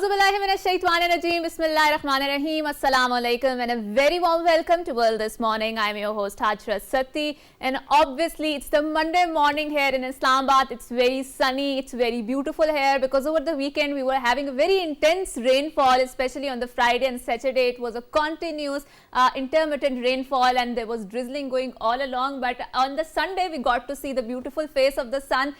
Auzubillahiminash-shaytanir-rajeem. Bismillahir-rahmanir-rahim. Assalamu alaikum and a very warm welcome to World This Morning. I'm your host Hajra Sakti, and obviously it's the Monday morning here in Islamabad. It's very sunny, it's very beautiful here because over the weekend we were having a very intense rainfall, especially on the Friday and Saturday. It was a continuous intermittent rainfall and there was drizzling going all along, but on the Sunday we got to see the beautiful face of the sun,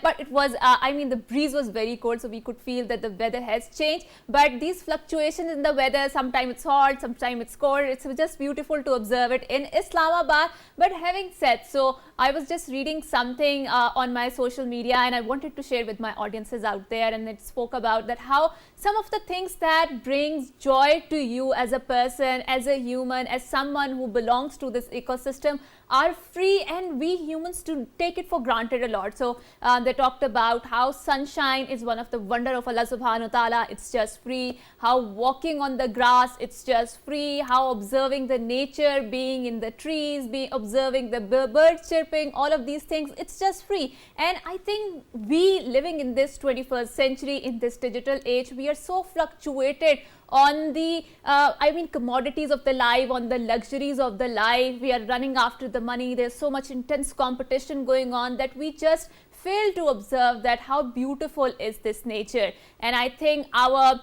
but it was the breeze was very cold, so we could feel that the weather has changed. But these fluctuations in the weather, sometimes it's hot, sometimes it's cold, it's just beautiful to observe it in Islamabad. But having said so, I was just reading something on my social media and I wanted to share with my audiences out there, and it spoke about that how some of the things that brings joy to you as a person, as a human, as someone who belongs to this ecosystem are free, and we humans to take it for granted a lot. So they talked about how sunshine is one of the wonder of Allah subhanahu wa ta'ala, it's just free. How walking on the grass, it's just free. How observing the nature, being in the trees, observing the birds chirping, all of these things, it's just free. And I think we living in this 21st century, in this digital age, we are so fluctuated on the commodities of the life, on the luxuries of the life. We are running after the money. There's so much intense competition going on that we just fail to observe that how beautiful is this nature. And I think our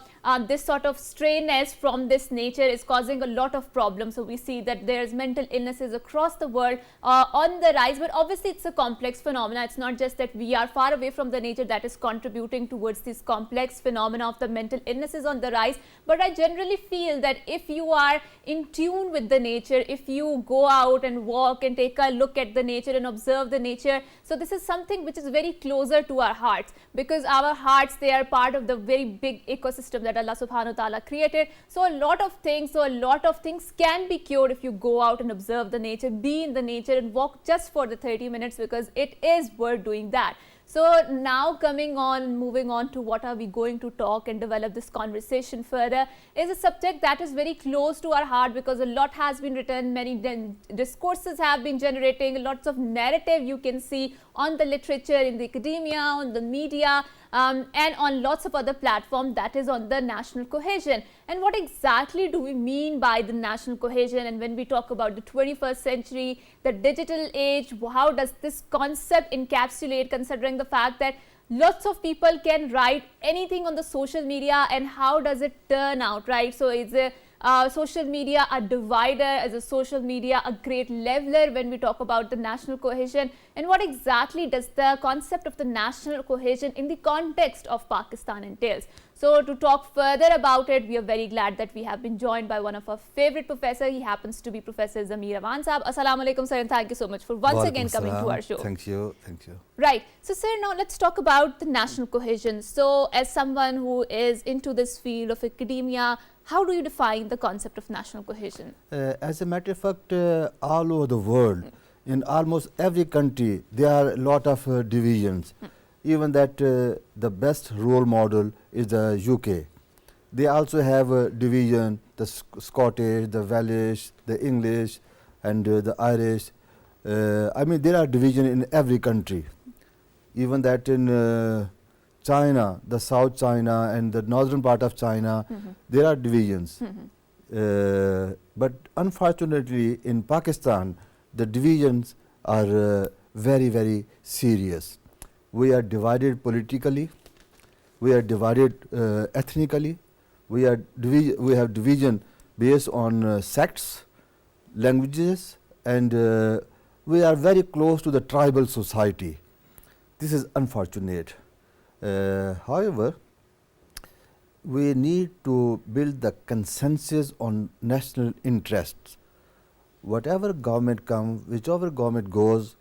this sort of strayness from this nature is causing a lot of problems. So we see that there's mental illnesses across the world on the rise, but obviously it's a complex phenomena. It's not just that we are far away from the nature that is contributing towards this complex phenomena of the mental illnesses on the rise. But I generally feel that if you are in tune with the nature, if you go out and walk and take a look at the nature and observe the nature, so this is something which is very closer to our hearts, because our hearts, they are part of the very big ecosystem that Allah subhanahu wa ta'ala created. So a lot of things can be cured if you go out and observe the nature, be in the nature and walk just for the 30 minutes, because it is worth doing that. So now moving on to what are we going to talk and develop this conversation further is a subject that is very close to our heart, because a lot has been written, many discourses have been generating, lots of narrative you can see on the literature, in the academia, on the media, and on lots of other platforms, that is on the national cohesion. And what exactly do we mean by the national cohesion? And when we talk about the 21st century, the digital age, how does this concept encapsulate, considering the fact that lots of people can write anything on the social media, and how does it turn out, right? So is social media a divider? Is a social media a great leveler when we talk about the national cohesion? And what exactly does the concept of the national cohesion in the context of Pakistan entails? So to talk further about it, we are very glad that we have been joined by one of our favorite professor. He happens to be Professor Zamir Awan Saab. Assalamu alaikum, sir, and thank you so much for once again coming to our show. Thank you. Right. So, sir, now let's talk about the national cohesion. So, as someone who is into this field of academia, how do you define the concept of national cohesion? As a matter of fact, all over the world, in almost every country, there are a lot of divisions. Even that the best role model is the UK. They also have a division, the Scottish, the Welsh, the English, and the Irish. There are divisions in every country. Even that in China, the South China and the northern part of China, there are divisions. But unfortunately, in Pakistan, the divisions are very, very serious. We are divided politically, we are divided ethnically, we have division based on sects, languages, and we are very close to the tribal society. This is unfortunate. However, we need to build the consensus on national interests. Whatever government comes, whichever government goes,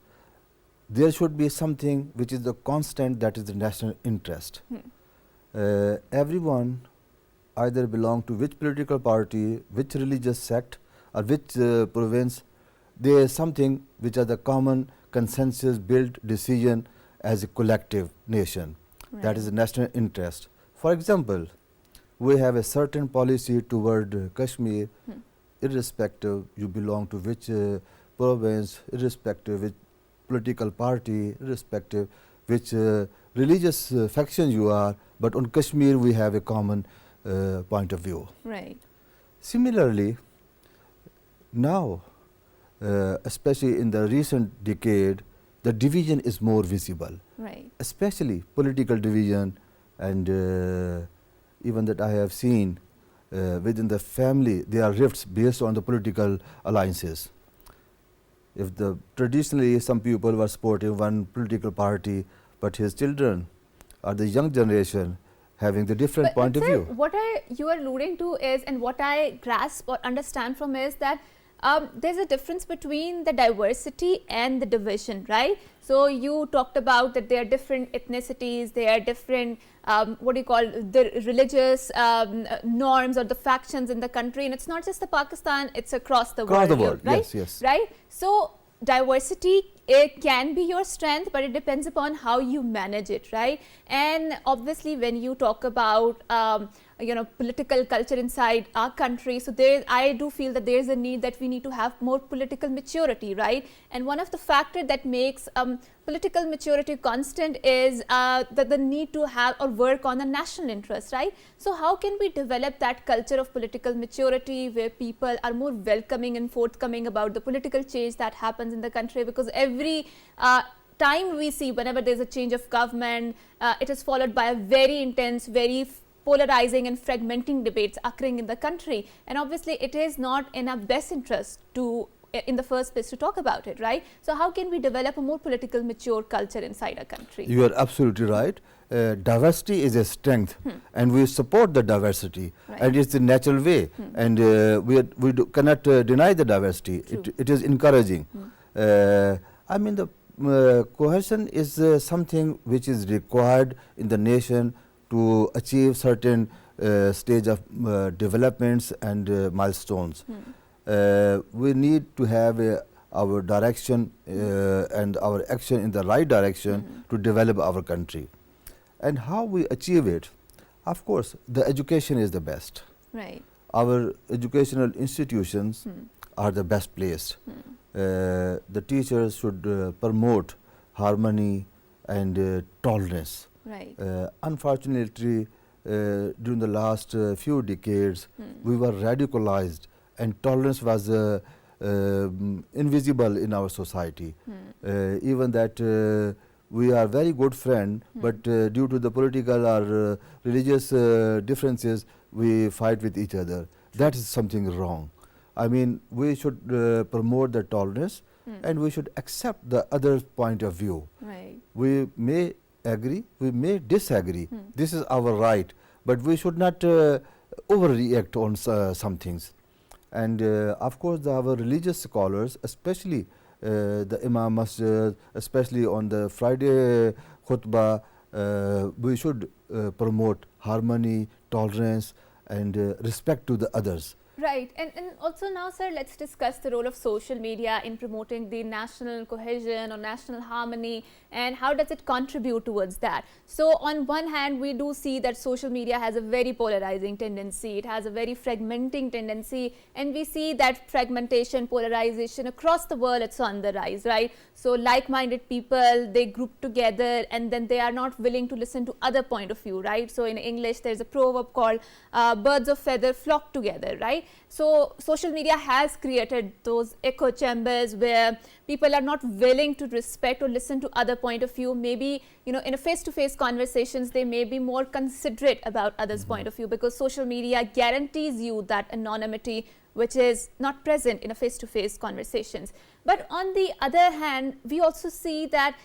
there should be something which is the constant, that is the national interest. Everyone either belong to which political party, which religious sect, or which province, there is something which are the common consensus built decision as a collective nation. Right. That is the national interest. For example, we have a certain policy toward Kashmir, irrespective you belong to which province, irrespective which political party, irrespective which religious faction you are, but on Kashmir we have a common point of view. Right. Similarly, now, especially in the recent decade, the division is more visible, Right. especially political division, and even that I have seen within the family, there are rifts based on the political alliances. If the traditionally some people were supporting one political party, but his children or the young generation having the different point of sir, view. what you are alluding to is, and what I grasp or understand from is that there's a difference between the diversity and the division, right? So you talked about that there are different ethnicities, there are different what do you call the religious norms or the factions in the country, and it's not just the Pakistan, it's across the world. Across the world, right? yes, yes. Right? So diversity, it can be your strength, but it depends upon how you manage it, right? And obviously when you talk about political culture inside our country, so I do feel that there is a need that we need to have more political maturity, right? And one of the factors that makes political maturity constant is the need to have or work on the national interest, right? So how can we develop that culture of political maturity where people are more welcoming and forthcoming about the political change that happens in the country? Because every time we see, whenever there's a change of government, it is followed by a very intense, very polarizing and fragmenting debates occurring in the country, and obviously it is not in our best interest to in the first place to talk about it, right? So how can we develop a more political mature culture inside our country? You are absolutely right. Diversity is a strength, and we support the diversity, Right. and it's the natural way, and we cannot deny the diversity. It is encouraging. I mean, the cohesion is something which is required in the nation to achieve certain stage of developments and milestones. We need to have our direction and our action in the right direction to develop our country. And how we achieve it? Of course, the education is the best. Right. Our educational institutions are the best placed. The teachers should promote harmony and tolerance. Right. Unfortunately, during the last few decades, we were radicalized, and tolerance was invisible in our society. Even that we are very good friends, but due to the political or religious differences, we fight with each other. That is something wrong. I mean, we should promote the tolerance, and we should accept the other point of view. Right. We may agree, we may disagree. This is our right, but we should not overreact on some things. And of course, our religious scholars, especially the Imam Masjid, especially on the Friday khutbah, we should promote harmony, tolerance, and respect to the others. Right. And also now, sir, let's discuss the role of social media in promoting the national cohesion or national harmony, and how does it contribute towards that? So on one hand, we do see that social media has a very polarizing tendency. It has a very fragmenting tendency, and we see that fragmentation, polarization across the world, it's on the rise, right? So like-minded people, they group together, and then they are not willing to listen to other point of view, right? So in English, there's a proverb called birds of feather flock together, right? So social media has created those echo chambers where people are not willing to respect or listen to other point of view. Maybe, in a face-to-face conversations, they may be more considerate about others' point of view, because social media guarantees you that anonymity which is not present in a face-to-face conversations. But on the other hand, we also see that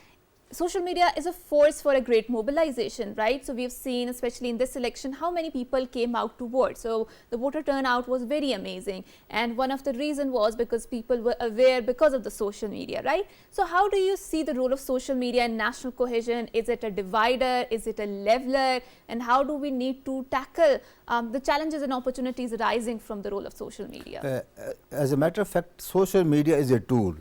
social media is a force for a great mobilization, right? So we've seen, especially in this election, how many people came out to vote. So the voter turnout was very amazing, and one of the reason was because people were aware because of the social media, right? So how do you see the role of social media in national cohesion? Is it a divider? Is it a leveler? And how do we need to tackle the challenges and opportunities arising from the role of social media? As a matter of fact, social media is a tool.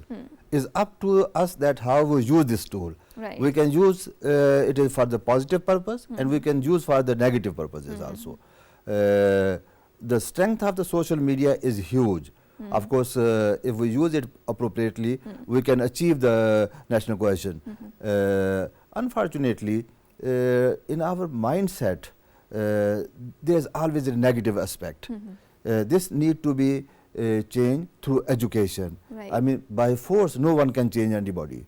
It's up to us that how we use this tool. Right. We can use it is for the positive purpose, and we can use for the negative purposes also. The strength of the social media is huge. Of course, if we use it appropriately, we can achieve the national cohesion. Unfortunately, in our mindset, there is always a negative aspect. This need to be changed through education. Right. I mean, by force, no one can change anybody.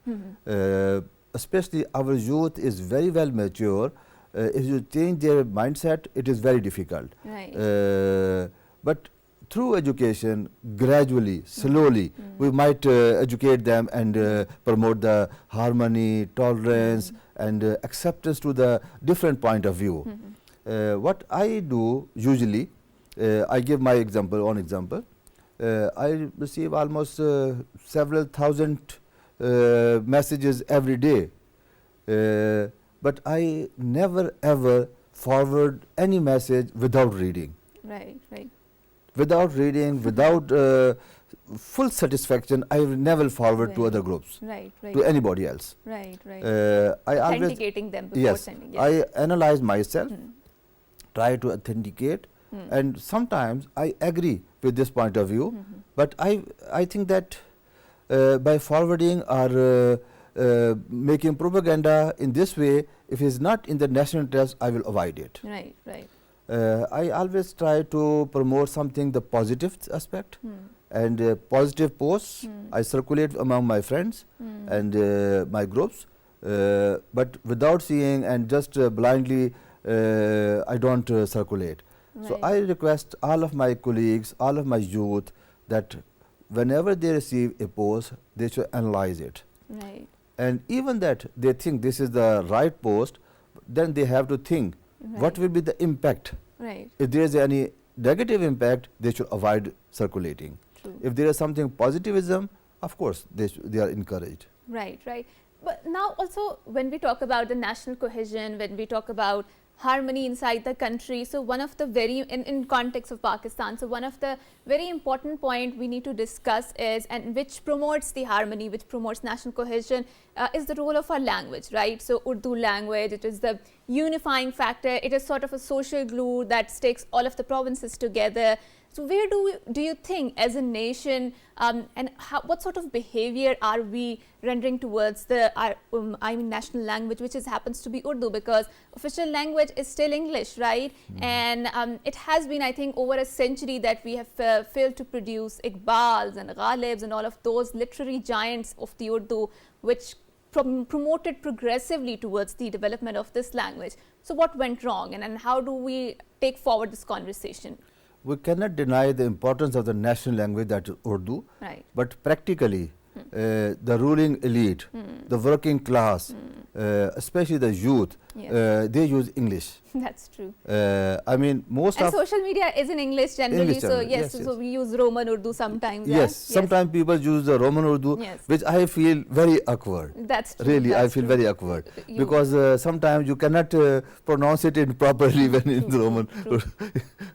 Especially our youth is very well mature. If you change their mindset, it is very difficult. Right. But through education, gradually, slowly, we might educate them and promote the harmony, tolerance, and acceptance to the different point of view. What I do usually, I give my example, one example. I receive almost several thousand messages every day, but I never ever forward any message without reading. Right, right. Without reading, without full satisfaction, I will never forward to other groups, Right, right. to anybody else. Right, right. I always, Authenticating them before yes, sending. I analyze myself, try to authenticate, and sometimes I agree with this point of view, but I think that by forwarding or making propaganda in this way, if it is not in the national interest, I will avoid it. Right, right. I always try to promote something, the positive aspect, and positive posts I circulate among my friends and my groups, but without seeing and just blindly I don't circulate. So Right. I request all of my colleagues, all of my youth, that whenever they receive a post, they should analyze it. Right. And even that they think this is the right post, then they have to think what will be the impact. Right. If there is any negative impact, they should avoid circulating. True. If there is something positivism, of course they are encouraged. Right, right. But now also when we talk about the national cohesion, when we talk about harmony inside the country, so one of the very, in context of Pakistan, so one of the very important point we need to discuss is, and which promotes the harmony, which promotes national cohesion, is the role of our language, right? So Urdu language, it is the unifying factor, it is sort of a social glue that sticks all of the provinces together. So where do you think as a nation, and what sort of behavior are we rendering towards the national language, which happens to be Urdu, because official language is still English, right? And it has been, I think, over a century that we have failed to produce Iqbals and Ghalibs and all of those literary giants of the Urdu, which promoted progressively towards the development of this language. So what went wrong, and how do we take forward this conversation? We cannot deny the importance of the national language, that is Urdu, Right. but practically the ruling elite, the working class, especially the youth, Yes. they use English. That's true. I mean, most And of social media is in English generally, English so generally, yes, yes, so yes. we use Roman Urdu sometimes. yes, sometimes people use the Roman Urdu, Yes. which I feel very awkward. That's true. Really, I that's feel true. very awkward You- because sometimes you cannot pronounce it in properly when in the True, Roman true.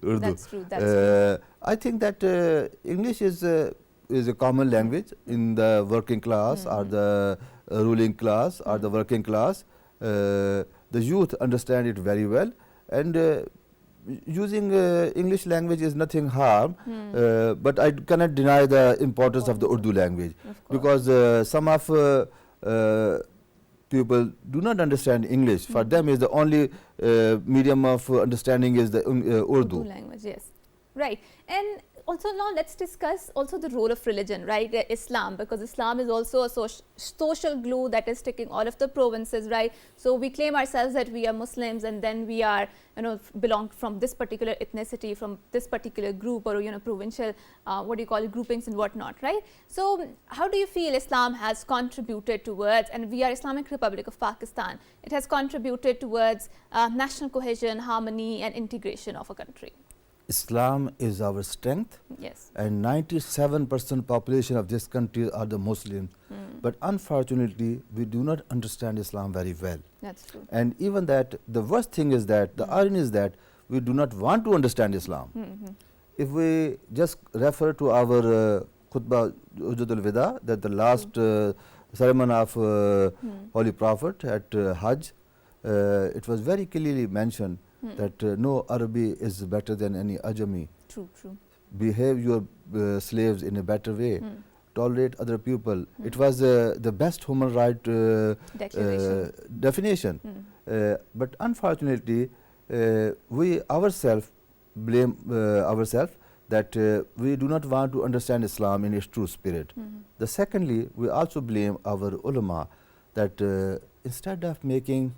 Urdu. That's true. That's true. I think that English is a common language in the working class or the ruling class or the working class. The youth understand it very well, and using English language is nothing harm, but I cannot deny the importance of the Urdu language, Of course. because some of people do not understand English. For them is the only medium of understanding is the Urdu. language, yes. Right. And also now let's discuss also the role of religion, right? Islam, because Islam is also a social glue that is sticking all of the provinces, right? So we claim ourselves that we are Muslims, and then we are, belong from this particular ethnicity, from this particular group, or, provincial, groupings and whatnot, right? So how do you feel Islam has contributed towards, and we are Islamic Republic of Pakistan, it has contributed towards national cohesion, harmony and integration of a country? Islam is our strength, Yes. and 97% population of this country are the Muslims. But unfortunately, we do not understand Islam very well. That's true. And even that, the worst thing is that, the irony is that we do not want to understand Islam. If we just refer to our khutbah Hujjat al-Wida, that the last sermon of Holy Prophet at Hajj, it was very clearly mentioned that no Arabi is better than any Ajami. True, true. Behave your slaves in a better way. Tolerate other people. It was the best human right Declaration. definition. But unfortunately, we ourselves blame ourselves that we do not want to understand Islam in its true spirit. The secondly, we also blame our ulama that instead of making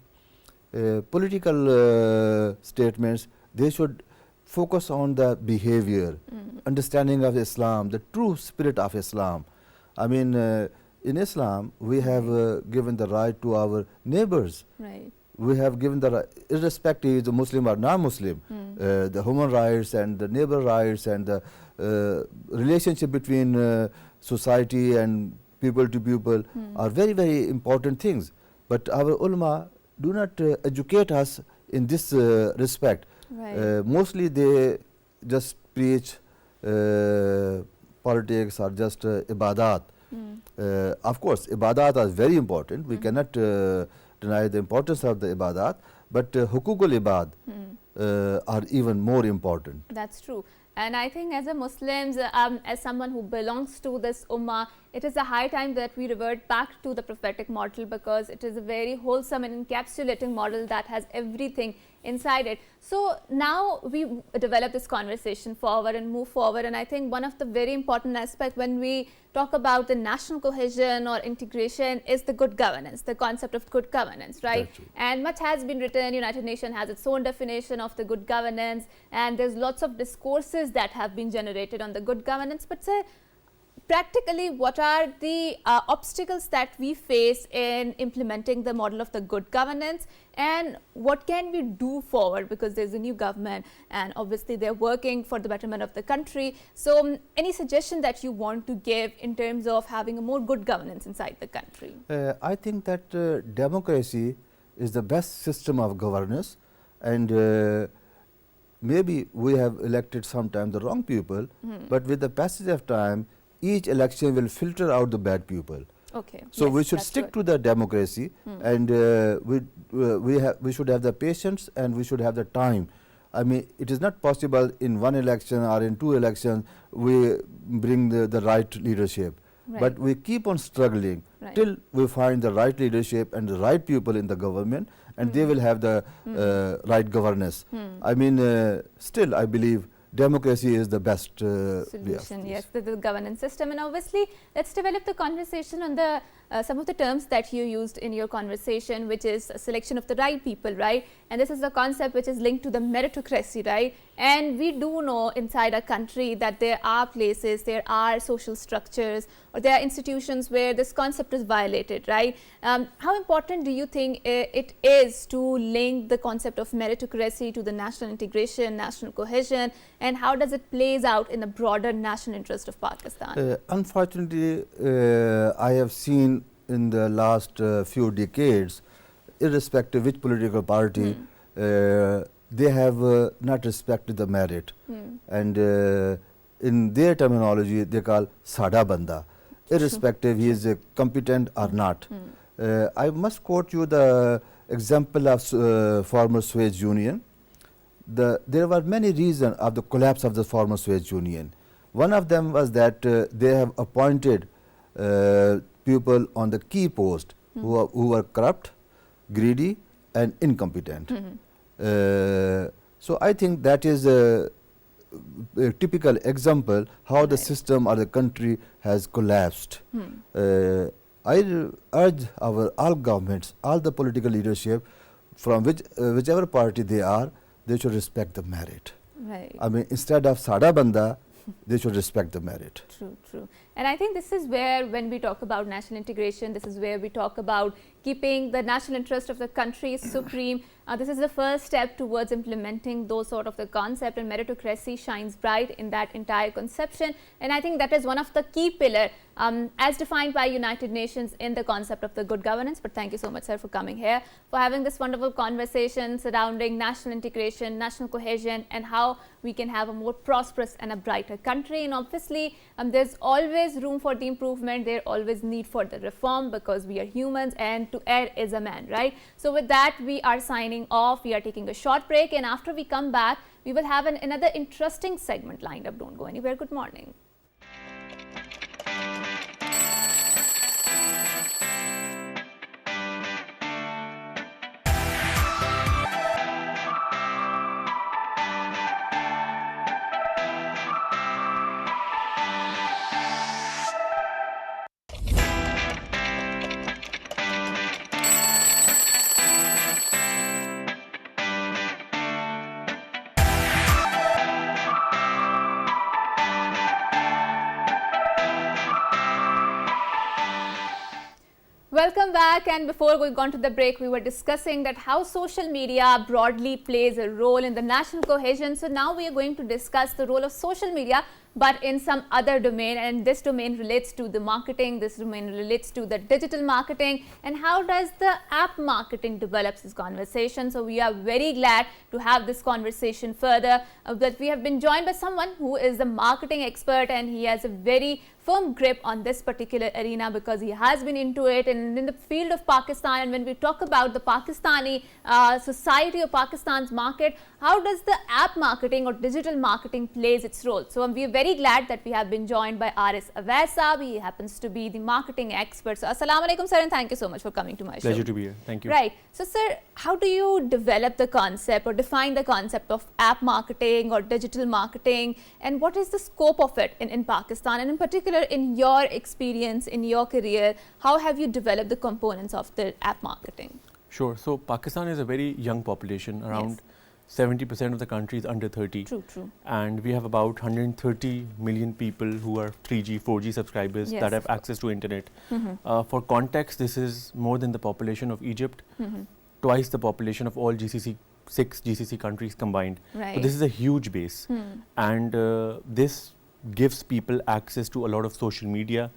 political statements, they should focus on the behavior, understanding of Islam, the true spirit of Islam. I mean, in Islam, we have given the right to our neighbors. Right. We have given the right, irrespective is a Muslim or non-Muslim, the human rights and the neighbor rights and the relationship between society and people to people are very, very important things. But our ulama do not educate us in this respect. Right. Mostly they just preach politics or just ibadat. Of course, ibadat are very important. We cannot deny the importance of the ibadat, but hukukul ibad are even more important. That's true. And I think as a Muslims, as someone who belongs to this ummah, it is a high time that we revert back to the prophetic model, because it is a very wholesome and encapsulating model that has everything inside it. So now we develop this conversation forward and move forward, and I think one of the very important aspects when we talk about the national cohesion or integration is the good governance, the concept of good governance, right? And much has been written. United Nations has its own definition of the good governance, and there's lots of discourses that have been generated on the good governance. But sir, practically, what are the obstacles that we face in implementing the model of the good governance, and what can we do forward, because there's a new government and obviously they're working for the betterment of the country. So any suggestion that you want to give in terms of having a more good governance inside the country? I think that democracy is the best system of governance, and maybe we have elected sometimes the wrong people, but with the passage of time, each election will filter out the bad people. Okay. So yes, we should that's stick good. to the democracy, and we should have the patience and we should have the time. I mean, it is not possible in one election or in two elections we bring the right leadership. Right. But we keep on struggling till we find the right leadership and the right people in the government, and they will have the right governance. I mean, still I believe democracy is the best solution. Yes, the governance system. And obviously, let's develop the conversation on the some of the terms that you used in your conversation, which is a selection of the right people, right? And this is a concept which is linked to the meritocracy, right? And we do know inside our country that there are places, there are social structures, or there are institutions where this concept is violated, right? How important do you think it is to link the concept of meritocracy to the national integration, national cohesion, and how does it plays out in the broader national interest of Pakistan? Unfortunately, I have seen in the last few decades, irrespective which political party, they have not respected the merit, and in their terminology they call sada banda, irrespective he is competent or not. I must quote you the example of former Suez Union. There were many reasons of the collapse of the former Suez Union. One of them was that they have appointed people on the key post who were corrupt, greedy and incompetent. So I think that is a typical example how the system or the country has collapsed. I urge our all governments, all the political leadership, from whichever party they are, they should respect the merit. Right. I mean, instead of sada banda, they should respect the merit. True, true. And I think this is where, when we talk about national integration, this is where we talk about keeping the national interest of the country supreme. This is the first step towards implementing those sort of the concept, and meritocracy shines bright in that entire conception. And I think that is one of the key pillar as defined by United Nations in the concept of the good governance. But thank you so much, sir, for coming here, for having this wonderful conversation surrounding national integration, national cohesion, and how we can have a more prosperous and a brighter country. And obviously, there's always room for the improvement. There's always need for the reform, because we are humans and to err is a man, right? So with that, we are signing off. We are taking a short break, and after we come back, we will have another interesting segment lined up. Don't go anywhere. Good morning. Welcome back, and before going on to the break, we were discussing that how social media broadly plays a role in the national cohesion. So now we are going to discuss the role of social media, but in some other domain, and this domain relates to the marketing, this domain relates to the digital marketing, and how does the app marketing develops this conversation. So we are very glad to have this conversation further, that we have been joined by someone who is a marketing expert, and he has a very firm grip on this particular arena because he has been into it and in the field of Pakistan. And when we talk about the Pakistani society or Pakistan's market, how does the app marketing or digital marketing plays its role? So we are very glad that we have been joined by R.S. Awais. He happens to be the marketing expert. So Assalamu alaikum, sir, and thank you so much for coming to my show. Pleasure to be here. Thank you. Right. So sir, how do you develop the concept or define the concept of app marketing or digital marketing, and what is the scope of it in Pakistan, and in particular in your experience, in your career, how have you developed the components of the app marketing? Sure. So Pakistan is a very young population, around 70% of the country is under 30. True, true. And we have about 130 million people who are 3G, 4G subscribers that have access to internet. For context, this is more than the population of Egypt, twice the population of all GCC, 6 GCC countries combined. Right. So this is a huge base. And this gives people access to a lot of social media,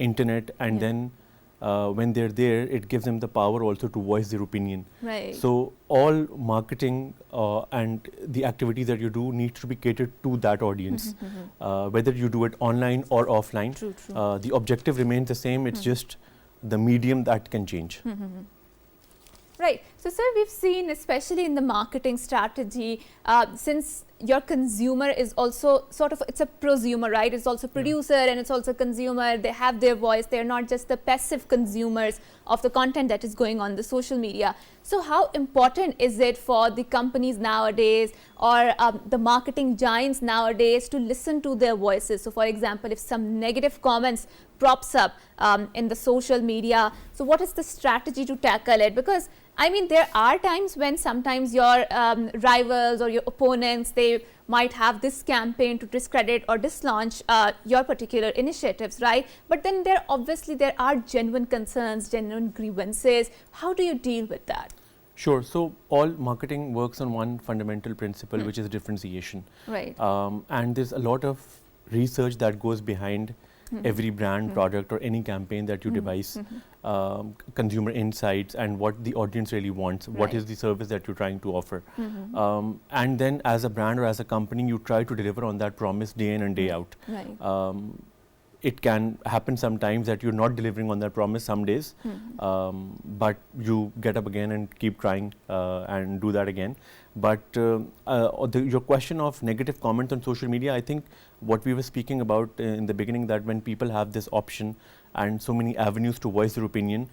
internet, and then when they're there, it gives them the power also to voice their opinion. Right. So all marketing and the activities that you do needs to be catered to that audience, whether you do it online or offline. True, true. The objective remains the same. It's just the medium that can change. Right. So, sir, we've seen, especially in the marketing strategy, since your consumer is also sort of, it's a prosumer, right? It's also producer and it's also consumer. They have their voice. They're not just the passive consumers of the content that is going on the social media. So how important is it for the companies nowadays or the marketing giants nowadays to listen to their voices? So, for example, if some negative comments props up in the social media, so what is the strategy to tackle it? Because I mean, there are times when sometimes your rivals or your opponents, they might have this campaign to discredit or dislaunch your particular initiatives, right? But then there are genuine concerns, genuine grievances. How do you deal with that? Sure. So all marketing works on one fundamental principle, which is differentiation. Right. And there's a lot of research that goes behind every brand, product, or any campaign that you devise, consumer insights and what the audience really wants, what is the service that you're trying to offer. And then as a brand or as a company, you try to deliver on that promise day in and day out. Right. It can happen sometimes that you're not delivering on that promise some days, but you get up again and keep trying and do that again. But your question of negative comments on social media, I think what we were speaking about in the beginning, that when people have this option and so many avenues to voice their opinion,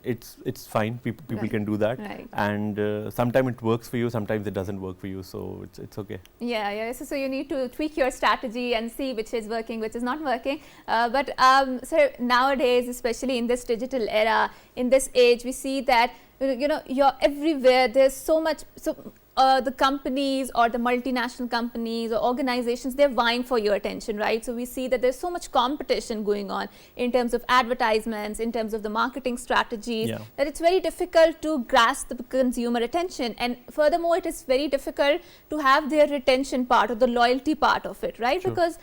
it's fine. People can do that, and sometimes it works for you, sometimes it doesn't work for you. So it's okay. Yeah. So you need to tweak your strategy and see which is working, which is not working. But so nowadays, especially in this digital era, in this age, we see that you're everywhere. There's so much. The companies or the multinational companies or organizations, they're vying for your attention, right? So we see that there's so much competition going on in terms of advertisements, in terms of the marketing strategies, that it's very difficult to grasp the consumer attention. And furthermore, it is very difficult to have their retention part or the loyalty part of it, right? Sure. Because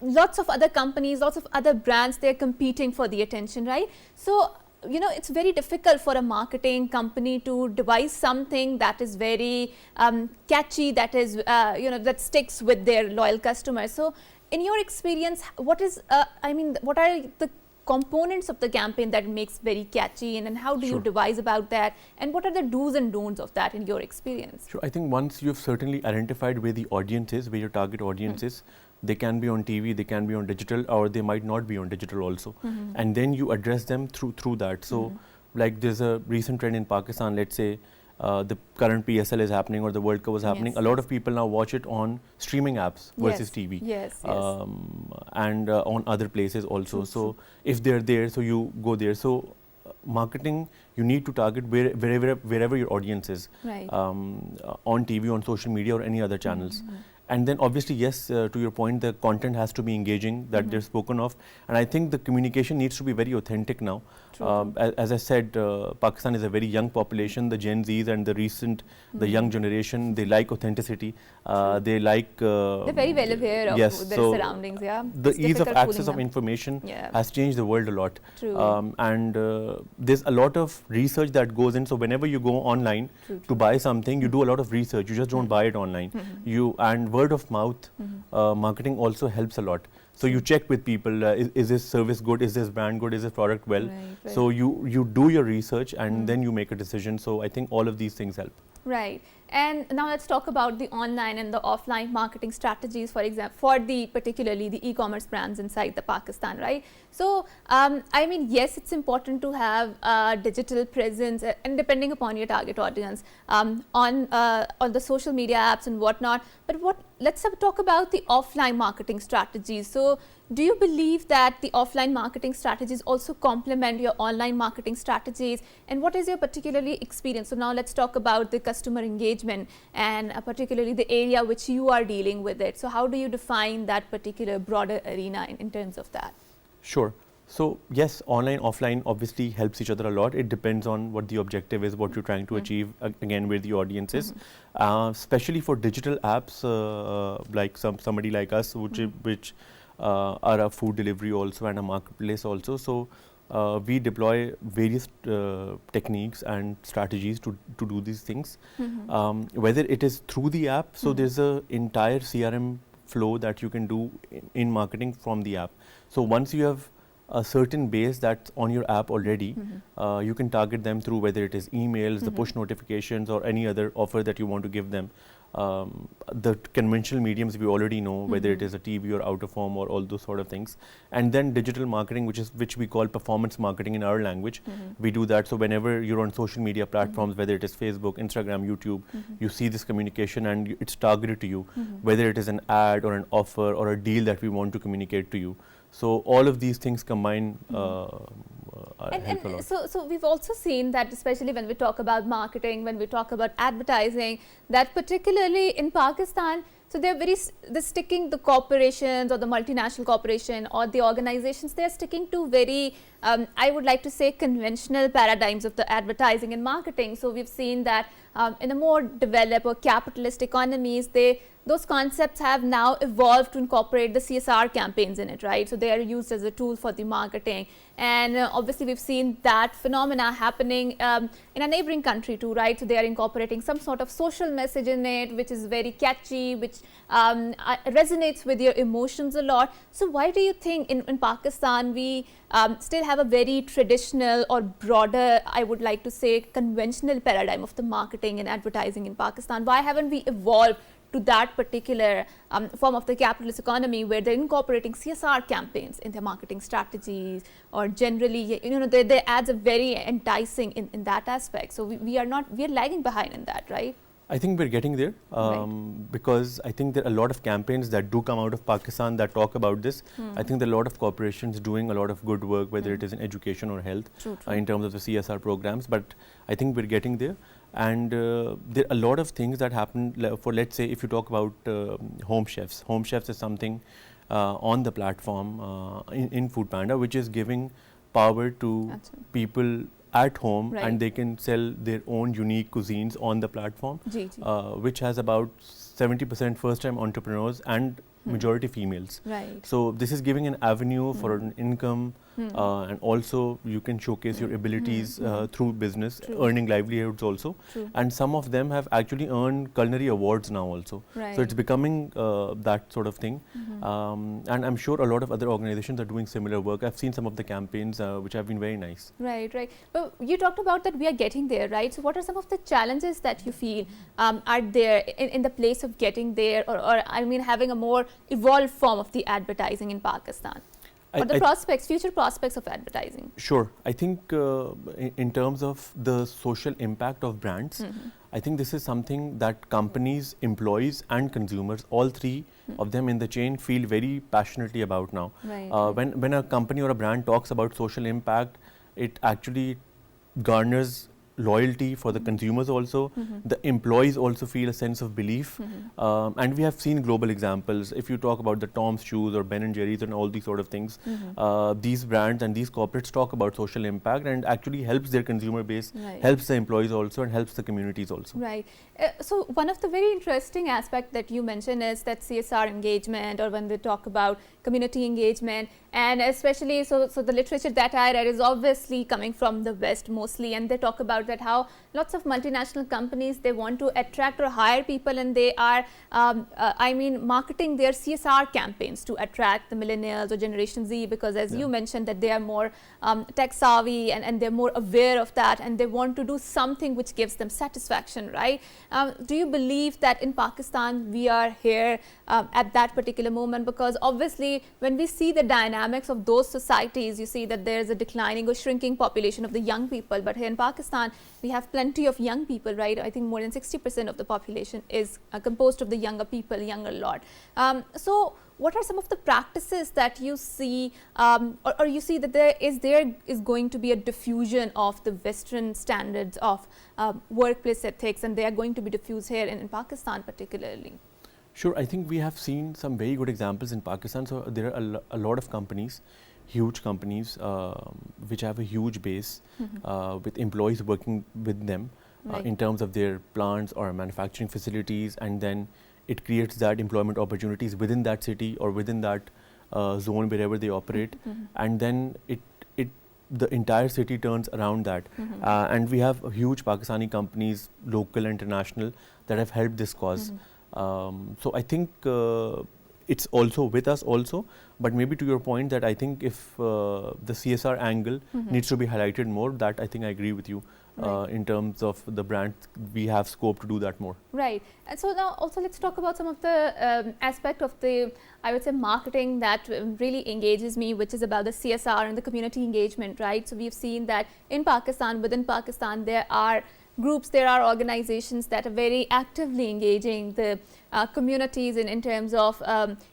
lots of other companies, lots of other brands, they're competing for the attention, right? So it's very difficult for a marketing company to devise something that is very catchy, that is, that sticks with their loyal customers. So in your experience, what are the components of the campaign that makes very catchy, and how do you devise about that, and what are the do's and don'ts of that in your experience? Sure. I think once you've certainly identified where the audience is, where your target audience is, they can be on TV, they can be on digital, or they might not be on digital also. And then you address them through that. So like there's a recent trend in Pakistan, let's say the current PSL is happening or the World Cup was happening. A lot of people now watch it on streaming apps versus TV. And on other places also. So if they're there, so you go there. So marketing, you need to target wherever your audience is, on TV, on social media, or any other channels. And then obviously, yes, to your point, the content has to be engaging that they're spoken of. And I think the communication needs to be very authentic now. As I said, Pakistan is a very young population. The Gen Zs and the young generation, they like authenticity. They like... they're very well aware of their surroundings, yeah. The ease of access of information has changed the world a lot. And there's a lot of research that goes in. So whenever you go online to buy something, you do a lot of research. You just don't buy it online. And word of mouth marketing also helps a lot. So you check with people, is this service good, is this brand good, is this product well? So you do your research and then you make a decision. So I think all of these things help. Right. And now let's talk about the online and the offline marketing strategies, for example, for particularly the e-commerce brands inside the Pakistan, right? So, I mean, yes, it's important to have digital presence and depending upon your target audience on the social media apps and whatnot. But let's talk about the offline marketing strategies. So, do you believe that the offline marketing strategies also complement your online marketing strategies? And what is your particularly experience? So now let's talk about the customer engagement and particularly the area which you are dealing with it. So how do you define that particular broader arena in terms of that? Sure. So yes, online, offline obviously helps each other a lot. It depends on what the objective is, what you're trying to achieve, again, where the audience is. Especially for digital apps like somebody like us, which are a food delivery also and a marketplace also. So we deploy various techniques and strategies to do these things. Whether it is through the app, so there's an entire CRM flow that you can do in marketing from the app. So once you have a certain base that's on your app already, you can target them through whether it is emails, the push notifications, or any other offer that you want to give them. The conventional mediums we already know, whether it is a TV or out of home or all those sort of things. And then digital marketing, which we call performance marketing in our language. We do that. So whenever you're on social media platforms, whether it is Facebook, Instagram, YouTube, you see this communication and it's targeted to you, whether it is an ad or an offer or a deal that we want to communicate to you. So all of these things combine help a lot. So we've also seen that, especially when we talk about marketing, when we talk about advertising, that particularly in Pakistan, so they're sticking the corporations or the multinational corporation or the organizations, they're sticking to very, I would like to say, conventional paradigms of the advertising and marketing. So we've seen that in a more developed or capitalist economies, those concepts have now evolved to incorporate the CSR campaigns in it, right? So they are used as a tool for the marketing. And obviously we've seen that phenomena happening in a neighboring country too, right? So they are incorporating some sort of social message in it, which is very catchy, which resonates with your emotions a lot. So why do you think in Pakistan we still have a very traditional or broader, I would like to say, conventional paradigm of the marketing and advertising in Pakistan? Why haven't we evolved to that particular form of the capitalist economy where they're incorporating CSR campaigns in their marketing strategies, or generally, their ads are very enticing in that aspect. So we are lagging behind in that, right? I think we're getting there because I think there are a lot of campaigns that do come out of Pakistan that talk about this. I think there are a lot of corporations doing a lot of good work, whether it is in education or health, in terms of the CSR programs. But I think we're getting there. And there are a lot of things that happen for, let's say, if you talk about home chefs. Home chefs is something on the platform in Foodpanda, which is giving power to people at home, and they can sell their own unique cuisines on the platform, which has about 70% first-time entrepreneurs and majority females. So this is giving an avenue for an income, and also you can showcase your abilities through business, earning livelihoods also. And some of them have actually earned culinary awards now also. So it's becoming that sort of thing. And I'm sure a lot of other organizations are doing similar work. I've seen some of the campaigns which have been very nice. Right. But you talked about that we are getting there, right? So what are some of the challenges that you feel are there in the place of getting there, or I mean having a more evolved form of the advertising in Pakistan? Or the future prospects of advertising? Sure. I think in terms of the social impact of brands, I think this is something that companies, employees and consumers, all three of them in the chain, feel very passionately about now. When a company or a brand talks about social impact, it actually garners loyalty for the consumers also. The employees also feel a sense of belief. And we have seen global examples. If you talk about the Tom's shoes or Ben and Jerry's and all these sort of things, these brands and these corporates talk about social impact and actually helps their consumer base, helps the employees also, and helps the communities also. Right. So one of the very interesting aspect that you mentioned is that CSR engagement, or when they talk about community engagement, and especially so the literature that I read is obviously coming from the West mostly, and they talk about that how lots of multinational companies, they want to attract or hire people, and they are marketing their CSR campaigns to attract the millennials or Generation Z, because as you mentioned that they are more tech savvy and they're more aware of that, and they want to do something which gives them satisfaction, right? Do you believe that in Pakistan we are here at that particular moment? Because obviously when we see the dynamics of those societies, you see that there is a declining or shrinking population of the young people, but here in Pakistan we have plenty of young people, right? I think more than 60% of the population is composed of the younger people, younger lot. So what are some of the practices that you see, or you see that there is going to be a diffusion of the Western standards of workplace ethics, and they are going to be diffused here in Pakistan particularly? Sure, I think we have seen some very good examples in Pakistan. So there are a lot of companies, huge companies, which have a huge base with employees working with them in terms of their plants or manufacturing facilities, and then it creates that employment opportunities within that city or within that zone wherever they operate, and then the entire city turns around that. And we have huge Pakistani companies, local and international, that have helped this cause. So I think it's also with us also, but maybe to your point that I think if the CSR angle needs to be highlighted more, that I think I agree with you. In terms of the brand, we have scope to do that more. Right. And so now also let's talk about some of the aspect of the, I would say, marketing that really engages me, which is about the CSR and the community engagement, right? So we've seen that in Pakistan, within Pakistan, there are groups, there are organizations that are very actively engaging the communities in terms of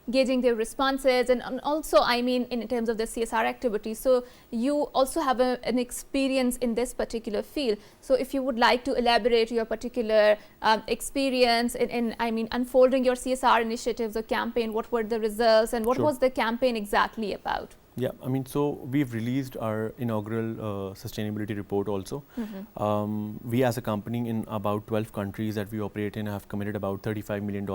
gauging their responses, and also I mean in terms of the CSR activities. So you also have an experience in this particular field. So if you would like to elaborate your particular experience in I mean unfolding your CSR initiatives or campaign, what were the results and what was the campaign exactly about? Yeah, I mean, so we've released our inaugural sustainability report also. We as a company in about 12 countries that we operate in have committed about $35 million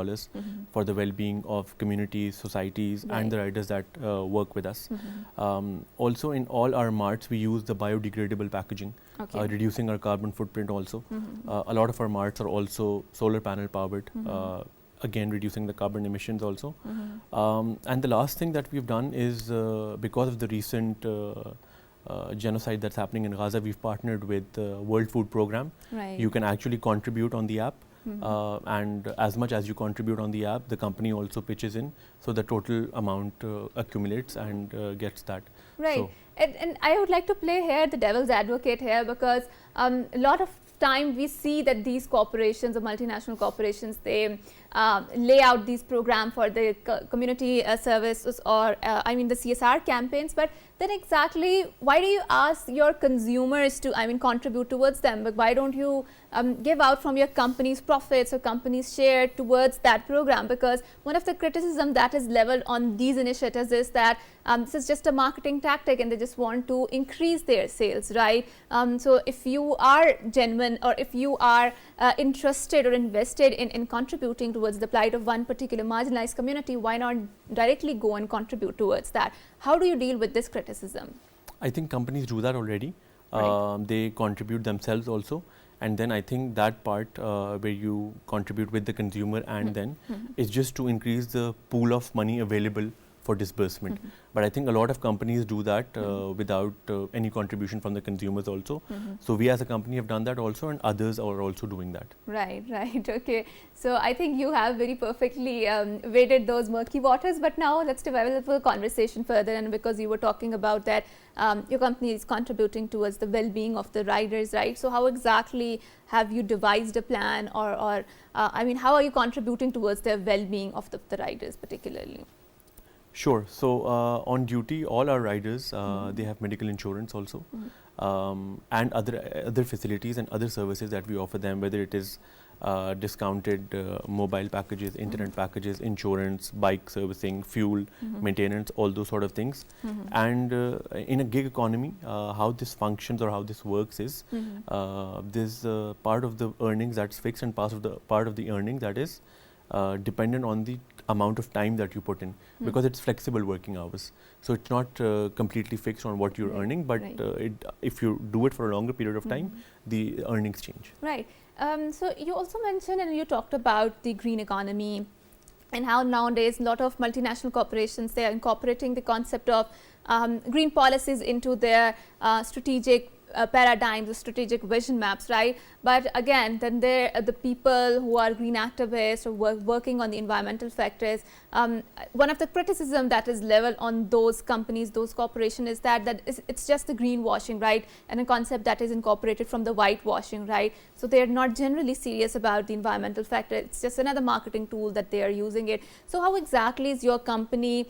for the well-being of communities, societies and the riders that work with us. Also in all our marts, we use the biodegradable packaging, reducing our carbon footprint also. A lot of our marts are also solar panel powered. Again, reducing the carbon emissions also. And the last thing that we've done is because of the recent genocide that's happening in Gaza, we've partnered with the World Food Program. You can actually contribute on the app, and as much as you contribute on the app, the company also pitches in, so the total amount accumulates and gets that. Right. So and I would like to play here the devil's advocate here, because a lot of time we see that these corporations or multinational corporations, they lay out these programs for the community services or I mean the CSR campaigns, but then exactly why do you ask your consumers to contribute towards them? But why don't you give out from your company's profits or company's share towards that program? Because one of the criticism that is leveled on these initiatives is that this is just a marketing tactic and they just want to increase their sales, right? So if you are genuine or if you are interested or invested in contributing towards the plight of one particular marginalized community, why not directly go and contribute towards that? How do you deal with this criticism? I think companies do that already. They contribute themselves also. And then I think that part where you contribute with the consumer and then is just to increase the pool of money available for disbursement. But I think a lot of companies do that without any contribution from the consumers also. So we as a company have done that also, and others are also doing that. Right, right. Okay. So I think you have very perfectly waded those murky waters. But now let's develop a conversation further. And because you were talking about that your company is contributing towards the well-being of the riders, right? So how exactly have you devised a plan, or I mean, how are you contributing towards the well-being of the riders particularly? Sure. So on duty, all our riders, they have medical insurance also. and other facilities and other services that we offer them, whether it is discounted mobile packages, internet packages, insurance, bike servicing, fuel, maintenance, all those sort of things. And in a gig economy, how this functions or how this works is there's part of the earnings that's fixed and part of the earnings that is dependent on the amount of time that you put in, because it's flexible working hours. So it's not completely fixed on what you're earning, but if you do it for a longer period of time, the earnings change. Right. So you also mentioned and you talked about the green economy and how nowadays a lot of multinational corporations, they are incorporating the concept of green policies into their strategic paradigms or strategic vision maps, right? But again, then there are the people who are green activists or working on the environmental factors. One of the criticism that is leveled on those companies, those corporations, is that it's just the greenwashing, right? And a concept that is incorporated from the whitewashing, right? So they are not generally serious about the environmental factor. It's just another marketing tool that they are using it. So how exactly is your company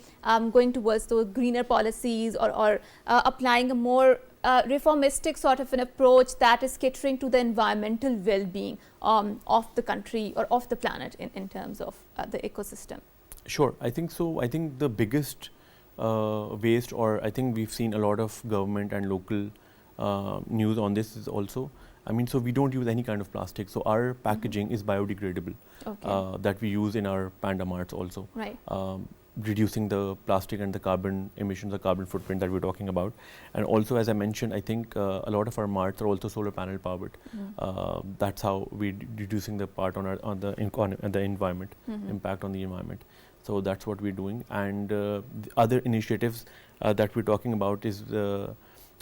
going towards those greener policies or applying a more reformistic sort of an approach that is catering to the environmental well-being of the country or of the planet in terms of the ecosystem? Sure, I think so. I think the biggest waste, or I think we've seen a lot of government and local news on this is also, I mean, so we don't use any kind of plastic. So our packaging is biodegradable, that we use in our Panda Marts also. Right. Reducing the plastic and the carbon emissions, the carbon footprint that we're talking about. And also, as I mentioned, I think a lot of our marts are also solar panel powered. That's how we're reducing the part on the environment, impact on the environment. So that's what we're doing. And the other initiatives that we're talking about is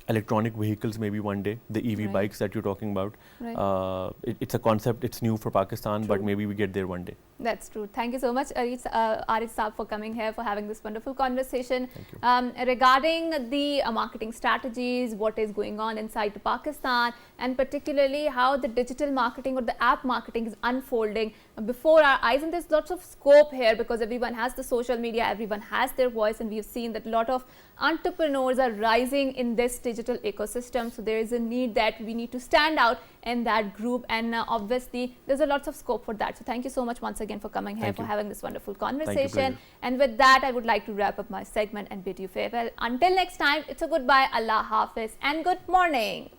electronic vehicles, maybe one day, the EV bikes that you're talking about. It's a concept, it's new for Pakistan, but maybe we get there one day. That's true. Thank you so much, Arif Saab, for coming here, for having this wonderful conversation. Regarding the marketing strategies, what is going on inside Pakistan, and particularly how the digital marketing or the app marketing is unfolding before our eyes. And there's lots of scope here because everyone has the social media, everyone has their voice, and we've seen that a lot of entrepreneurs are rising in this digital ecosystem. So there is a need that we need to stand out in that group, and obviously there's a lots of scope for that. So thank you so much once again for coming here, for having this wonderful conversation. And with that, I would like to wrap up my segment and bid you farewell. Until next time, it's a goodbye, Allah Hafiz, and good morning.